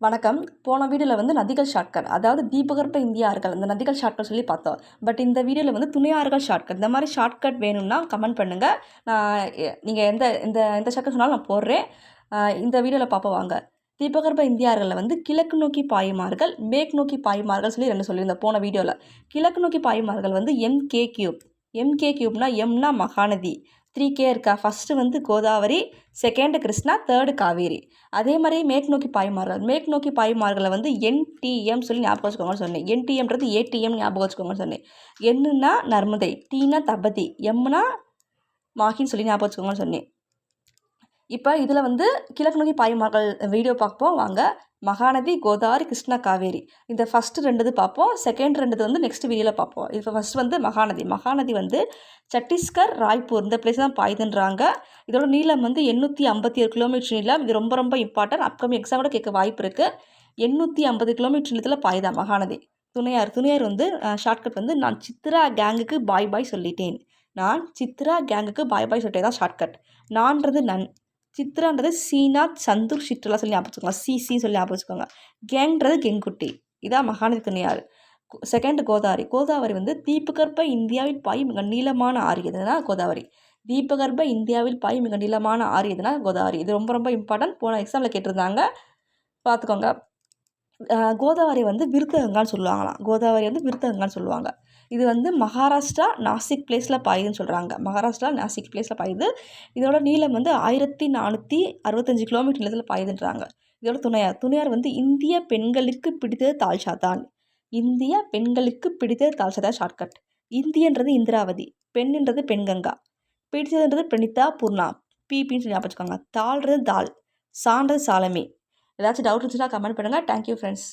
வணக்கம். போன வீடியோவில் வந்து நதிகள் ஷார்ட்கட், அதாவது தீபகற்ப இந்தியார்கள் இந்த நதிகள் ஷார்ட்கட் சொல்லி பார்த்தோம். பட் இந்த வீடியோவில் வந்து துணையாறுகள் ஷார்ட்கட். இந்த மாதிரி ஷார்ட்கட் வேணும்னா கமெண்ட் பண்ணுங்கள். நான் நீங்கள் எந்த இந்த எந்த ஷார்ட்கட் சொன்னாலும் நான் போடுறேன். இந்த வீடியோவில் பார்ப்போம் வாங்க. தீபகற்ப இந்தியார்களில் வந்து கிழக்கு நோக்கி பாயுமார்கள், மேற்கு நோக்கி பாயுமார்கள் சொல்லி ரெண்டு சொல்லியிருந்தேன் போன வீடியோவில். கிழக்கு நோக்கி பாயுமார்கள் வந்து எம்கே கியூப். எம்கே கியூப்னா எம்னா மகாநதி, 3K இருக்கா. ஃபஸ்ட்டு வந்து கோதாவரி, செகண்டு கிருஷ்ணா, தேர்டு காவேரி. அதே மாதிரி மேற்கு நோக்கி பாயுமார்கள். மேற்கு நோக்கி பாயுமார்களை வந்து என்டிஎம் சொல்லி ஞாபகம் வச்சுக்கோங்கன்னு சொன்னேன். என்டிஎம்ன்றது ஏடிஎம் ஞாபகம் வச்சுக்கோங்கன்னு சொன்னேன். என்னன்னா நர்மதை, டீனா தபதி, எம்னா மாஹின்னு சொல்லி ஞாபகம் வச்சுக்கோங்கன்னு சொன்னேன். இப்போ இதில் வந்து கிழக்கு நோக்கி பாயுமார்கள் வீடியோ பார்ப்போம் வாங்க. மகாநதி, கோதாவரி, கிருஷ்ணா, காவேரி. இந்த ஃபஸ்ட்டு ரெண்டு பார்ப்போம். செகண்ட் ரெண்டு வந்து நெக்ஸ்ட் வீடியோவில் பார்ப்போம். இப்போ ஃபஸ்ட் வந்து மகாநதி. மகாநதி வந்து சத்தீஸ்கர், ராய்ப்பூர் இந்த பிளேஸ் தான் பாயுதுன்றாங்க. இதோட நீளம் வந்து 857 கிலோமீட்டர் நீளம். இது ரொம்ப ரொம்ப இம்பார்ட்டன்ட். அப்கமிங் எக்ஸாம் கூட கேட்க வாய்ப்பு இருக்குது. 850 கிலோமீட்டர் நீளத்தில் பாயுதான் மகாநதி. துணையார் வந்து ஷார்ட்கட் வந்து நான் சித்ரா கேங்குக்கு பாய் பாய் சொல்லிட்டேன். நான் சித்ரா கேங்குக்கு பாய் பாய் சொல்லிட்டே தான் ஷார்ட்கட். நான்றது நன், சித்ரான்றது சீனாத் சந்தூர் சித்ரா சொல்லி ஞாபகம் வச்சுக்கோங்க. சிசி சொல்லி ஞாபகம் வச்சுக்கோங்க. கேங்கிறது கெங்குட்டி. இதான் மகாநதி துணையாறு. செகண்ட் கோதாவரி. கோதாவரி வந்து தீபகற்ப இந்தியாவில் பாயும் மிக நீளமான ஆறு எதுனா கோதாவரி. தீபகற்ப இந்தியாவில் பாயும் மிக நீளமான ஆறு எதுனா கோதாவரி. இது ரொம்ப ரொம்ப இம்பார்ட்டன்ட். போன எக்ஸாமில் கேட்டிருந்தாங்க, பார்த்துக்கோங்க. கோதாவரி வந்து விருத்தகங்கான்னு சொல்லுவாங்களாம். கோதாவரி வந்து விருத்தகங்கான்னு சொல்லுவாங்க. இது வந்து மகாராஷ்டிரா நாசிக் பிளேஸில் பாயுதுன்னு சொல்கிறாங்க. மகாராஷ்டிரா நாசிக் பிளேஸில் பாயுது. இதோட நீளம் வந்து 1465 கிலோமீட்டர் நீளத்தில் பாயுதுன்றாங்க. இதோட துணையார் வந்து இந்திய பெண்களுக்கு பிடித்தது தால்சா தான். இந்திய பெண்களுக்கு பிடித்தது தால்சா தான் ஷார்ட்கட். இந்தியன்றது இந்திராவதி, பெண்ணுன்றது பெண்கங்கா, பிடித்ததுன்றது பிரணிதா பூர்ணா, பிபின்னு சொல்லி ஞாபகம் வச்சுக்கோங்க. தாள்ன்றது தால், சான்றது சாலமி. ஏதாச்சும் டவுட் இருந்துச்சுன்னா கமெண்ட் பண்ணுங்கள். Thank you friends.